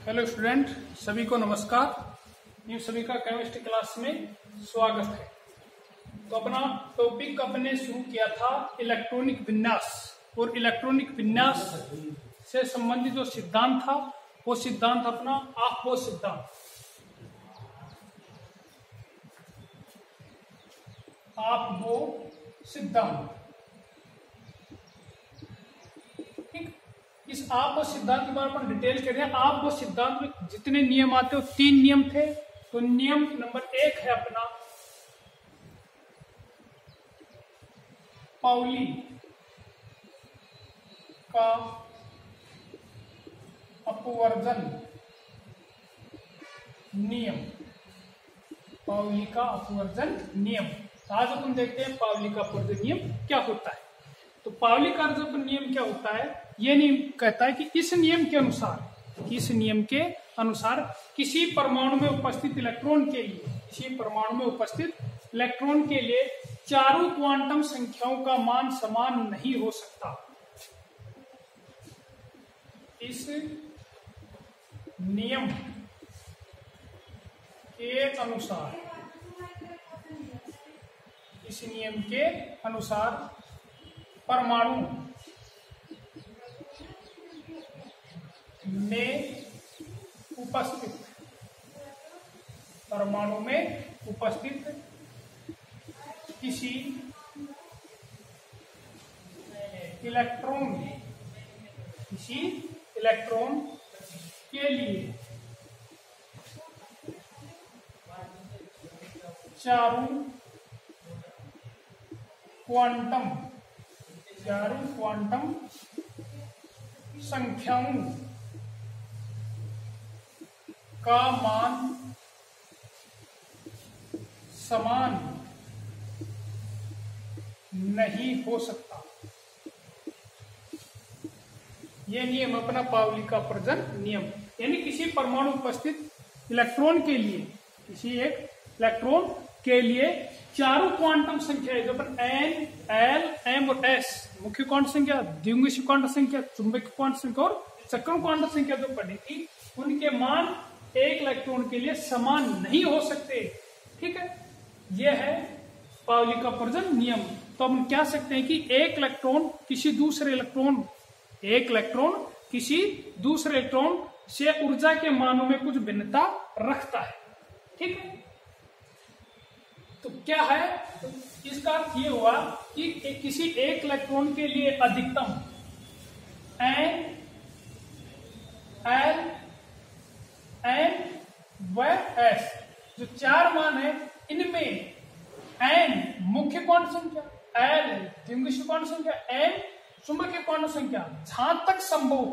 Hello student, सभी को नमस्कार। इन सभी का केमिस्ट्री क्लास में स्वागत है। तो अपना टॉपिक अपने शुरू किया था इलेक्ट्रॉनिक विन्यास, और इलेक्ट्रॉनिक विन्यास से संबंधित जो सिद्धांत था वो सिद्धांत अपना आपबो सिद्धांत। आपबो सिद्धांत, इस आपबो सिद्धांत के बारे में डिटेल कर रहे हैं। आपबो सिद्धांत में जितने नियम आते हैं 3 नियम थे। तो नियम नंबर 1 है अपना पाउली का अपवर्जन नियम। पाउली का अपवर्जन नियम। आज अपन देखते हैं पाउली का अपवर्जन नियम क्या होता है। तो पाउली का अपवर्जन नियम क्या होता है? यह नियम कहता है कि इस नियम के अनुसार किसी परमाणु में उपस्थित इलेक्ट्रॉन के लिए चारों क्वांटम संख्याओं का मान समान नहीं हो सकता। इस नियम के अनुसार परमाणु में उपस्थित किसी इलेक्ट्रॉन के लिए चारों क्वांटम संख्याओं का मान समान नहीं हो सकता। यह नियम अपना पाउली का अपवर्जन नियम। यानी किसी परमाणु उपस्थित इलेक्ट्रॉन के लिए चारों क्वांटम संख्या जो अपन N, L, M और S, मुख्य क्वांटम संख्या, द्विंगुष्ट क्वांटम संख्या, चुंबकीय क्वांटम संख्या और चक्रण क्वांटम संख्या जो पढ़ी थी, उनके मान एक इलेक्ट्रॉन के लिए समान नहीं हो सकते। ठीक है, यह है पाउली का अपवर्जन नियम। तो हम क्या सकते हैं कि एक इलेक्ट्रॉन किसी दूसरे इलेक्ट्रॉन से ऊर्जा के मानों में कुछ भिन्नता रखता है। ठीक है, तो क्या है? तो इसका अर्थ ये हुआ कि किसी एक इलेक्ट्रॉन के लिए अधिकतम N, L, M व S जो 4 मान है, इनमें N मुख्य क्वांटम संख्या, L द्विंगुष्ट क्वांटम संख्या, M चुंबकीय क्वांटम संख्या, जहां तक संभव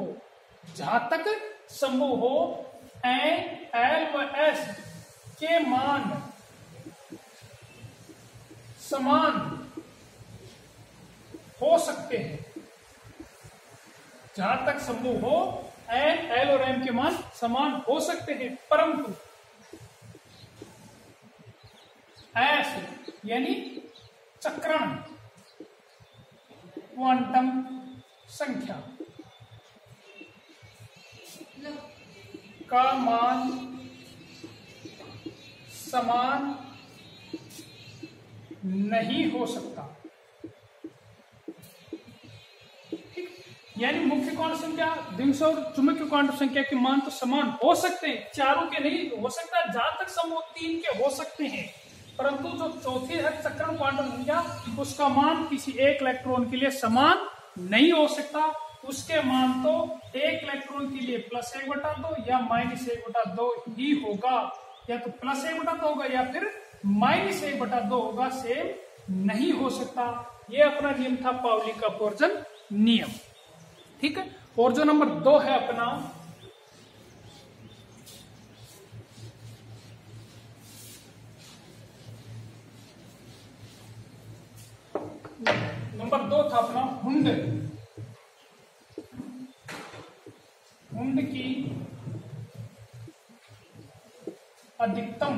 हो N, L व S के मान समान हो सकते हैं। जहां तक संभव हो N, L और M के मान समान हो सकते हैं, परंतु S यानी चक्रण क्वांटम संख्या का मान समान नहीं हो सकता। यानी मुख्य क्वांटम संख्या, द्विंगुष्ट और चुंबकीय क्वांटम संख्या के मान तो समान हो सकते हैं, चारों के नहीं हो सकता। जहां तक संभव 3 के हो सकते हैं, परंतु जो चौथी है चक्रण क्वांटम संख्या, उसका मान किसी एक इलेक्ट्रॉन के लिए समान नहीं हो सकता। उसके मान तो एक इलेक्ट्रॉन के लिए +1/2 या -1/2 ही होगा, या तो +1/2 होगा या फिर -1/2 होगा, सेम नहीं हो सकता। यह अपना नियम था पाउली का अपवर्जन नियम। ठीक है, और जो नंबर 2 है अपना नंबर 2 था अपना हुंड की अधिकतम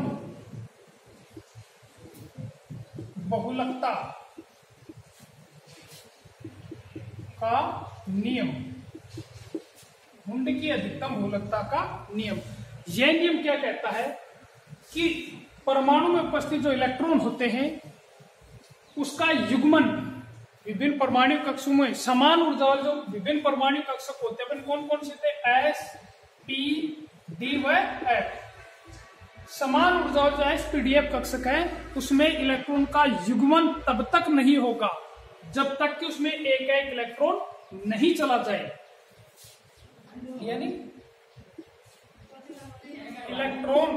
बहुलकता का नियम। हुंड की अधिकतम बहुलकता का नियम। यह नियम क्या कहता है कि परमाणु में उपस्थित जो इलेक्ट्रॉन होते हैं उसका युग्मन विभिन्न परमाणु कक्षों में समान ऊर्जा वाले जो विभिन्न परमाणु कक्षक होते हैं कौन कौन से थे, एस, पी, डी व एफ। समान ऊर्जा वाले जो एस, पी, डी, एफ कक्षक है उसमें इलेक्ट्रॉन का युग्मन तब तक नहीं होगा जब तक कि उसमें एक एक इलेक्ट्रॉन नहीं चला जाए। यानी इलेक्ट्रॉन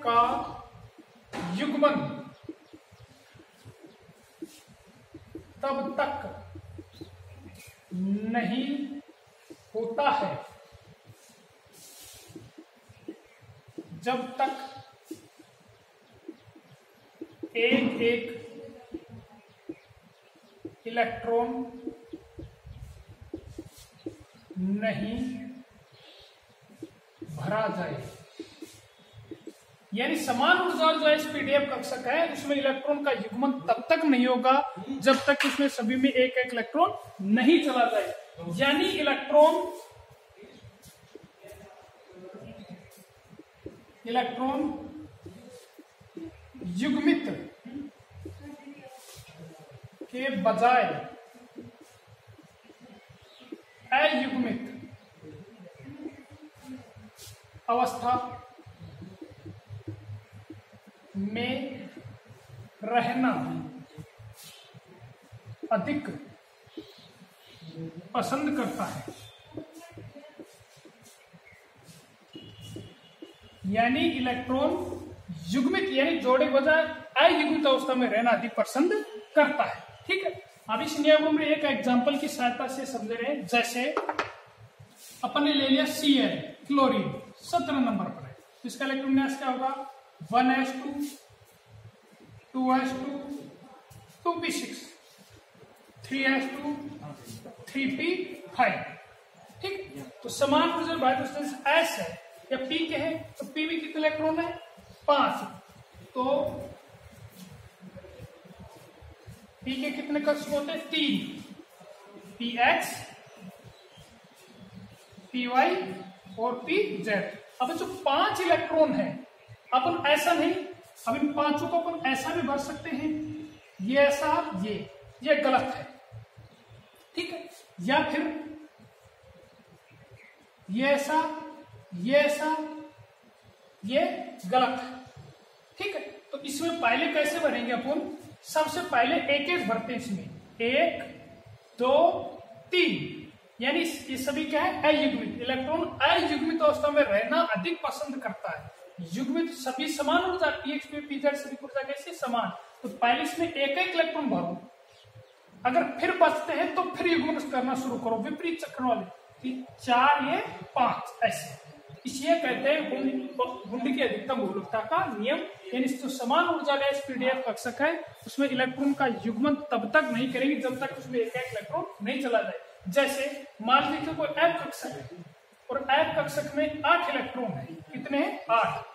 का युग्मन तब तक नहीं होता है जब तक एक एक इलेक्ट्रॉन नहीं भरा जाए। यानी समान ऊर्जा जो एसपीडीएफ कक्षक है उसमें इलेक्ट्रॉन का युग्मन तब तक नहीं होगा जब तक उसमें सभी में एक एक इलेक्ट्रॉन नहीं चला जाए। यानी इलेक्ट्रॉन युग्मित के बजाय अयुग्मित अवस्था में रहना अधिक पसंद करता है। यानी इलेक्ट्रॉन युग्मित यानी जोड़े के बजाय अयुग्मित अवस्था में रहना अधिक पसंद करता है। ठीक है, अब इस नियम में एक एग्जांपल की सहायता से समझ रहे हैं। जैसे अपन ने ले लिया Cl क्लोरीन 17 नंबर पर है, इसका इलेक्ट्रॉन विन्यास क्या होगा 1s2 2s2 2p6 3s2 3p5। ठीक, तो समान ऊर्जा बायोस्टेंस S है या P के है तो P में कितने इलेक्ट्रॉन है 5, तो P के कितने कक्षक होते हैं 3, px py और pz। अब जो 5 इलेक्ट्रॉन है अपन ऐसा नहीं, अब इन पांचों को अपन ऐसा भी भर सकते हैं, ये ऐसा ये गलत है। ठीक है, या फिर ये ऐसा ये गलत है। ठीक है, तो इसमें पहले कैसे भरेंगे अपन, सबसे पहले एक एक भरते हैं इसमें 1 2 3, यानी ये सभी क्या है अयुग्मित। इलेक्ट्रॉन अयुग्मित अवस्था में रहना अधिक पसंद करता है। युग्मित सभी समान ऊर्जा px pz सभी ऊर्जा कैसे समान, तो पहले इसमें एक एक इलेक्ट्रॉन भरो, अगर फिर बचते हैं तो फिर युग्मन करना शुरू करो विपरीत चक्र वाले 4 ये 5 ऐसे। इसलिए कहते हैं हुंड की अधिकतम बहुलकता का नियम। यानी जो समान ऊर्जा वाले एसपीडीएफ कक्षक है उसमें इलेक्ट्रॉन का युग्मन तब तक नहीं करेंगे जब तक उसमें एक एक इलेक्ट्रॉन नहीं चला जाए। जैसे मान लीजिए कोई एफ कक्षक है और एफ कक्षक में 8 इलेक्ट्रॉन है, कितने हैं 8।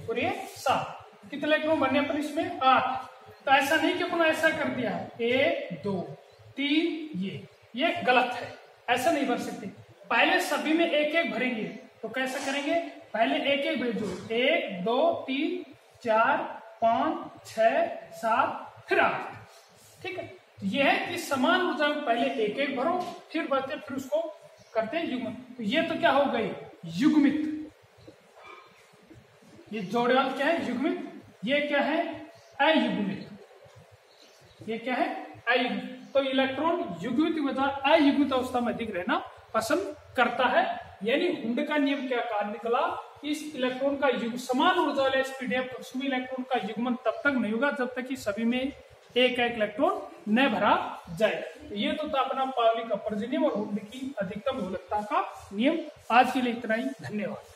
और ये 7, कितने इलेक्ट्रॉन बनने अपन इसमें 8। तो ऐसा नहीं कि अपन ऐसा कर दिया 1 2 3 ये गलत है, ऐसा नहीं भर सकते। पहले सभी में एक एक भरेंगे, तो कैसे करेंगे, पहले एक एक भेजो 1 2 3 4 5 6 7 फिर 8। ठीक है, ये है कि समान ऊर्जा में पहले एक एक भरो फिर भरते फिर उसको करते हैं युग्मन। तो ये तो क्या हो गई युग्मित, ये जोड़े वाला क्या है युग्मित, ये क्या है अयुग्मित, ये क्या है अयुग्मित। तो इलेक्ट्रॉन युग्मित की बजाय अयुग्मित अवस्था में अधिक रहना पसंद करता है। यानी हुंड का नियम क्या कारण निकला, इस इलेक्ट्रॉन का समान ऊर्जा वाले एसपीडीएफ कक्षों में इलेक्ट्रॉन का युग्मन तब तक नहीं होगा जब तक कि सभी में एक एक इलेक्ट्रॉन न भरा जाए। तो ये तो था अपना पावलिक अपवर्जन नियम और हुंड की अधिकतम बहुलकता का नियम। आज के लिए इतना ही, धन्यवाद।